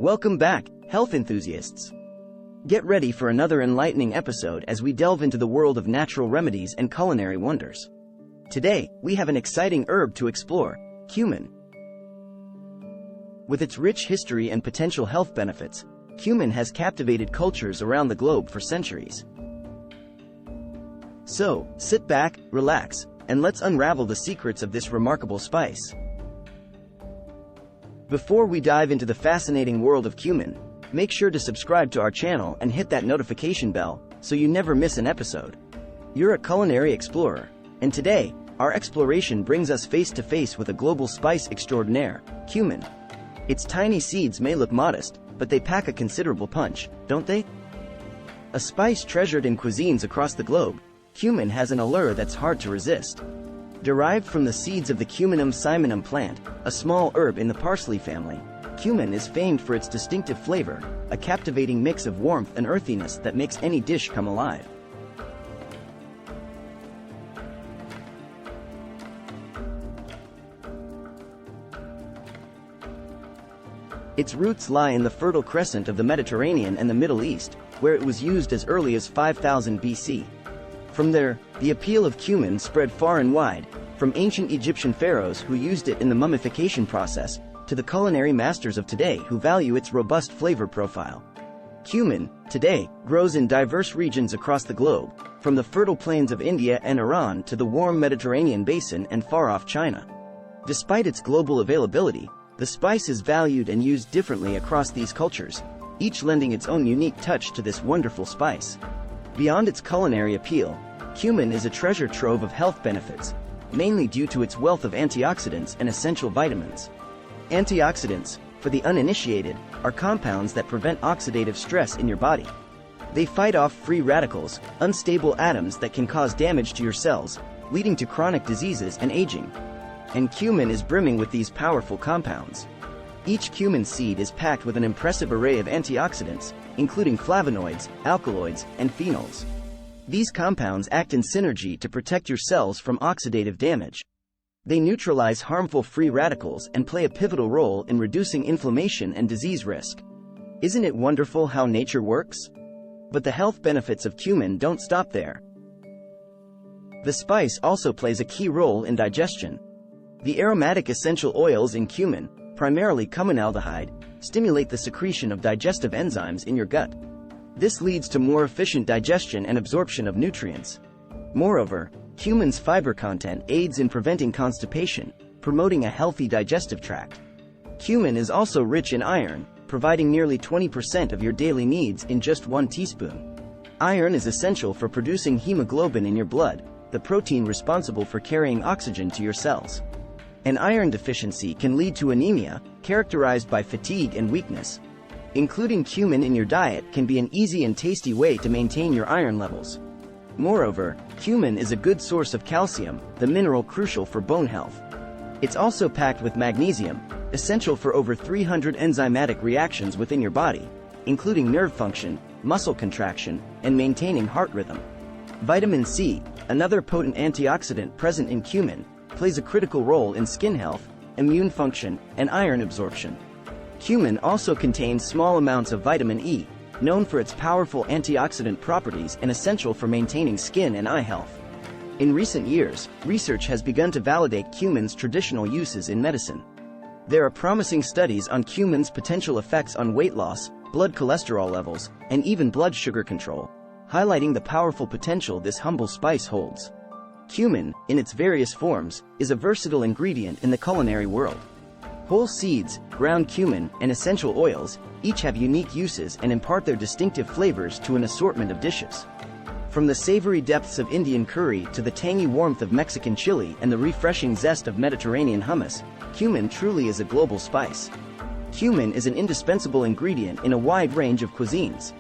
Welcome back, health enthusiasts. Get ready for another enlightening episode as we delve into the world of natural remedies and culinary wonders. Today, we have an exciting herb to explore, cumin. With its rich history and potential health benefits, cumin has captivated cultures around the globe for centuries. So, sit back, relax, and let's unravel the secrets of this remarkable spice. Before we dive into the fascinating world of cumin, make sure to subscribe to our channel and hit that notification bell so you never miss an episode. You're a culinary explorer, and today, our exploration brings us face to face with a global spice extraordinaire, cumin. Its tiny seeds may look modest, but they pack a considerable punch, don't they? A spice treasured in cuisines across the globe, cumin has an allure that's hard to resist. Derived from the seeds of the Cuminum cyminum plant, a small herb in the parsley family, cumin is famed for its distinctive flavor, a captivating mix of warmth and earthiness that makes any dish come alive. Its roots lie in the Fertile Crescent of the Mediterranean and the Middle East, where it was used as early as 5000 BC. From there, the appeal of cumin spread far and wide, from ancient Egyptian pharaohs who used it in the mummification process, to the culinary masters of today who value its robust flavor profile. Cumin, today, grows in diverse regions across the globe, from the fertile plains of India and Iran to the warm Mediterranean basin and far-off China. Despite its global availability, the spice is valued and used differently across these cultures, each lending its own unique touch to this wonderful spice. Beyond its culinary appeal, cumin is a treasure trove of health benefits, mainly due to its wealth of antioxidants and essential vitamins. Antioxidants, for the uninitiated, are compounds that prevent oxidative stress in your body. They fight off free radicals, unstable atoms that can cause damage to your cells, leading to chronic diseases and aging. And cumin is brimming with these powerful compounds. Each cumin seed is packed with an impressive array of antioxidants, including flavonoids, alkaloids, and phenols. These compounds act in synergy to protect your cells from oxidative damage. They neutralize harmful free radicals and play a pivotal role in reducing inflammation and disease risk. Isn't it wonderful how nature works? But the health benefits of cumin don't stop there. The spice also plays a key role in digestion. The aromatic essential oils in cumin, primarily cuminaldehyde, stimulate the secretion of digestive enzymes in your gut. This leads to more efficient digestion and absorption of nutrients. Moreover, cumin's fiber content aids in preventing constipation, promoting a healthy digestive tract. Cumin is also rich in iron, providing nearly 20% of your daily needs in just 1 teaspoon. Iron is essential for producing hemoglobin in your blood, the protein responsible for carrying oxygen to your cells. An iron deficiency can lead to anemia, characterized by fatigue and weakness. Including cumin in your diet can be an easy and tasty way to maintain your iron levels. Moreover, cumin is a good source of calcium, the mineral crucial for bone health. It's also packed with magnesium, essential for over 300 enzymatic reactions within your body, including nerve function, muscle contraction, and maintaining heart rhythm. Vitamin C, another potent antioxidant present in cumin, plays a critical role in skin health, immune function, and iron absorption. Cumin also contains small amounts of vitamin E, known for its powerful antioxidant properties and essential for maintaining skin and eye health. In recent years, research has begun to validate cumin's traditional uses in medicine. There are promising studies on cumin's potential effects on weight loss, blood cholesterol levels, and even blood sugar control, highlighting the powerful potential this humble spice holds. Cumin, in its various forms, is a versatile ingredient in the culinary world. Whole seeds, ground cumin, and essential oils, each have unique uses and impart their distinctive flavors to an assortment of dishes. From the savory depths of Indian curry to the tangy warmth of Mexican chili and the refreshing zest of Mediterranean hummus, cumin truly is a global spice. Cumin is an indispensable ingredient in a wide range of cuisines.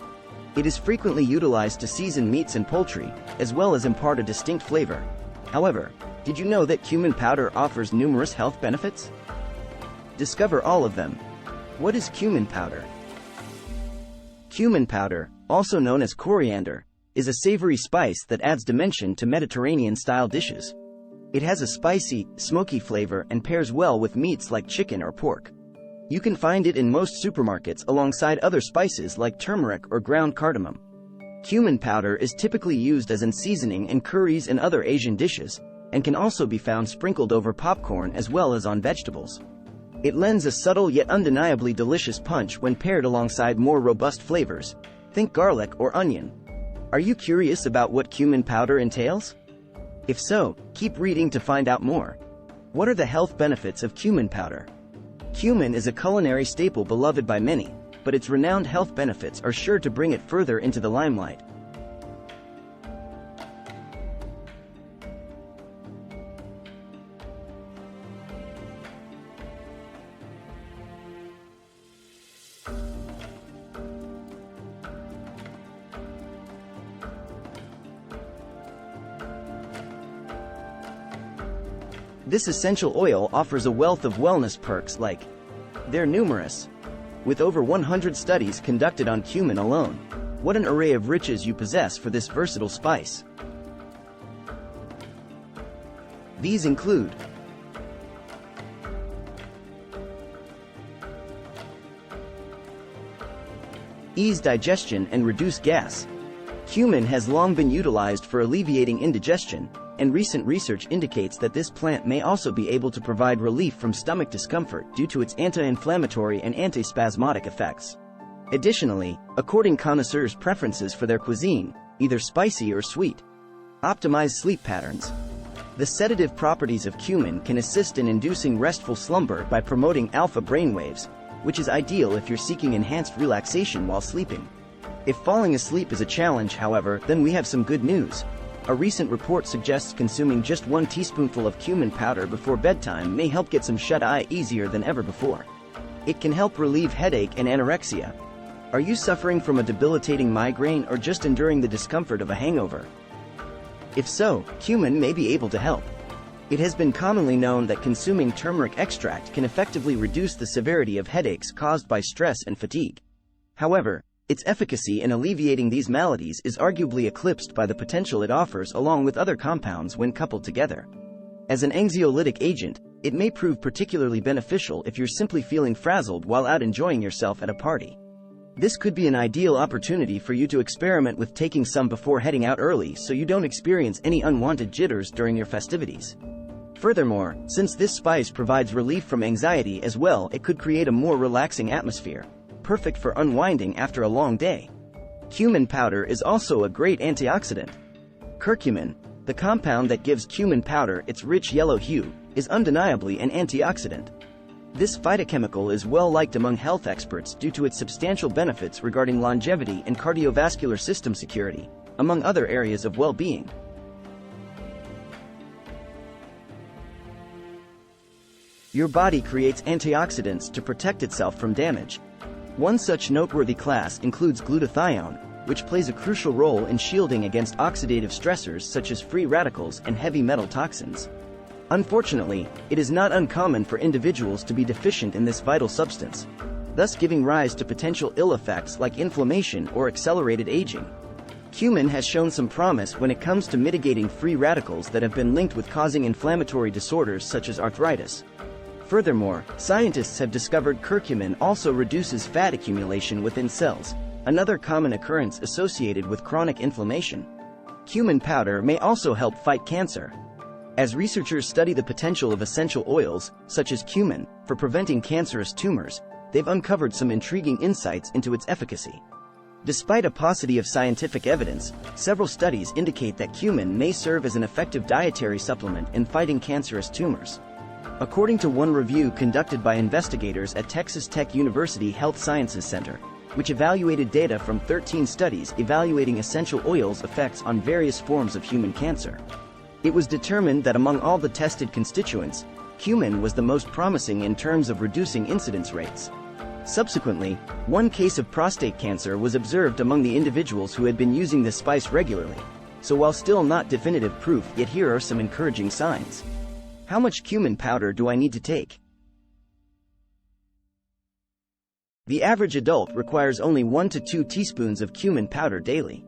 It is frequently utilized to season meats and poultry, as well as impart a distinct flavor. However, did you know that cumin powder offers numerous health benefits? Discover all of them. What is cumin powder? Cumin powder, also known as coriander, is a savory spice that adds dimension to Mediterranean-style dishes. It has a spicy, smoky flavor and pairs well with meats like chicken or pork. You can find it in most supermarkets alongside other spices like turmeric or ground cardamom. Cumin powder is typically used as in seasoning in curries and other Asian dishes, and can also be found sprinkled over popcorn as well as on vegetables. It lends a subtle yet undeniably delicious punch when paired alongside more robust flavors. Think garlic or onion. Are you curious about what cumin powder entails? If so, keep reading to find out more. What are the health benefits of cumin powder? Cumin is a culinary staple beloved by many, but its renowned health benefits are sure to bring it further into the limelight. This essential oil offers a wealth of wellness perks like, they're numerous. With over 100 studies conducted on cumin alone, what an array of riches you possess for this versatile spice. These include ease digestion and reduce gas. Cumin has long been utilized for alleviating indigestion, and recent research indicates that this plant may also be able to provide relief from stomach discomfort due to its anti-inflammatory and antispasmodic effects. Additionally, according connoisseurs' preferences for their cuisine, either spicy or sweet. Optimize sleep patterns. The sedative properties of cumin can assist in inducing restful slumber by promoting alpha brainwaves, which is ideal if you're seeking enhanced relaxation while sleeping. If falling asleep is a challenge, however, then we have some good news. A recent report suggests consuming just 1 teaspoonful of cumin powder before bedtime may help get some shut-eye easier than ever before. It can help relieve headache and anorexia. Are you suffering from a debilitating migraine or just enduring the discomfort of a hangover? If so, cumin may be able to help. It has been commonly known that consuming turmeric extract can effectively reduce the severity of headaches caused by stress and fatigue. However, its efficacy in alleviating these maladies is arguably eclipsed by the potential it offers along with other compounds when coupled together. As an anxiolytic agent, it may prove particularly beneficial if you're simply feeling frazzled while out enjoying yourself at a party. This could be an ideal opportunity for you to experiment with taking some before heading out early so you don't experience any unwanted jitters during your festivities. Furthermore, since this spice provides relief from anxiety as well, it could create a more relaxing atmosphere, perfect for unwinding after a long day. Cumin powder is also a great antioxidant. Curcumin, the compound that gives cumin powder its rich yellow hue, is undeniably an antioxidant. This phytochemical is well liked among health experts due to its substantial benefits regarding longevity and cardiovascular system security, among other areas of well-being. Your body creates antioxidants to protect itself from damage. One such noteworthy class includes glutathione, which plays a crucial role in shielding against oxidative stressors such as free radicals and heavy metal toxins. Unfortunately, it is not uncommon for individuals to be deficient in this vital substance, thus giving rise to potential ill effects like inflammation or accelerated aging. Cumin has shown some promise when it comes to mitigating free radicals that have been linked with causing inflammatory disorders such as arthritis. Furthermore, scientists have discovered curcumin also reduces fat accumulation within cells, another common occurrence associated with chronic inflammation. Cumin powder may also help fight cancer. As researchers study the potential of essential oils, such as cumin, for preventing cancerous tumors, they've uncovered some intriguing insights into its efficacy. Despite a paucity of scientific evidence, several studies indicate that cumin may serve as an effective dietary supplement in fighting cancerous tumors. According to one review conducted by investigators at Texas Tech University Health Sciences Center, which evaluated data from 13 studies evaluating essential oils' effects on various forms of human cancer, it was determined that among all the tested constituents, cumin was the most promising in terms of reducing incidence rates. Subsequently, one case of prostate cancer was observed among the individuals who had been using this spice regularly. So while still not definitive proof, yet here are some encouraging signs. How much cumin powder do I need to take? The average adult requires only 1 to 2 teaspoons of cumin powder daily.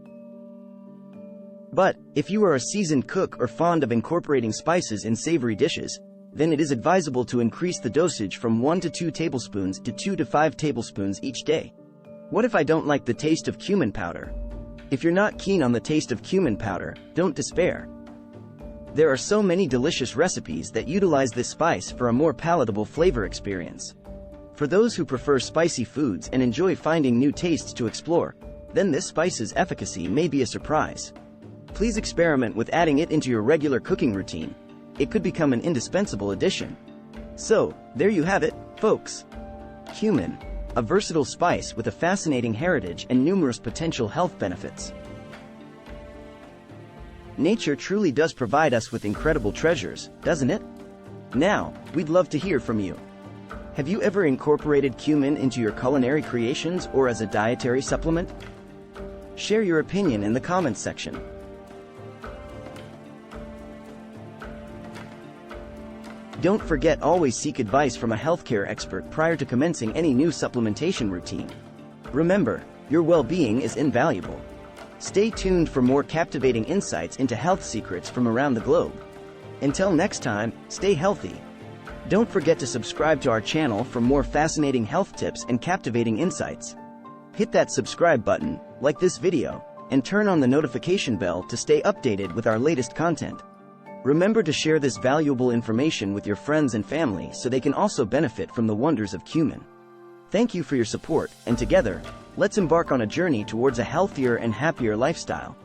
But, if you are a seasoned cook or fond of incorporating spices in savory dishes, then it is advisable to increase the dosage from 1 to 2 tablespoons to 2 to 5 tablespoons each day. What if I don't like the taste of cumin powder? If you're not keen on the taste of cumin powder, don't despair. There are so many delicious recipes that utilize this spice for a more palatable flavor experience. For those who prefer spicy foods and enjoy finding new tastes to explore, then this spice's efficacy may be a surprise. Please experiment with adding it into your regular cooking routine. It could become an indispensable addition. So, there you have it, folks. Cumin, a versatile spice with a fascinating heritage and numerous potential health benefits. Nature truly does provide us with incredible treasures, doesn't it? Now, we'd love to hear from you. Have you ever incorporated cumin into your culinary creations or as a dietary supplement? Share your opinion in the comments section. Don't forget, always seek advice from a healthcare expert prior to commencing any new supplementation routine. Remember, your well-being is invaluable. Stay tuned for more captivating insights into health secrets from around the globe. Until next time, stay healthy. Don't forget to subscribe to our channel for more fascinating health tips and captivating insights. Hit that subscribe button, like this video, and turn on the notification bell to stay updated with our latest content. Remember to share this valuable information with your friends and family so they can also benefit from the wonders of cumin. Thank you for your support, and together, let's embark on a journey towards a healthier and happier lifestyle.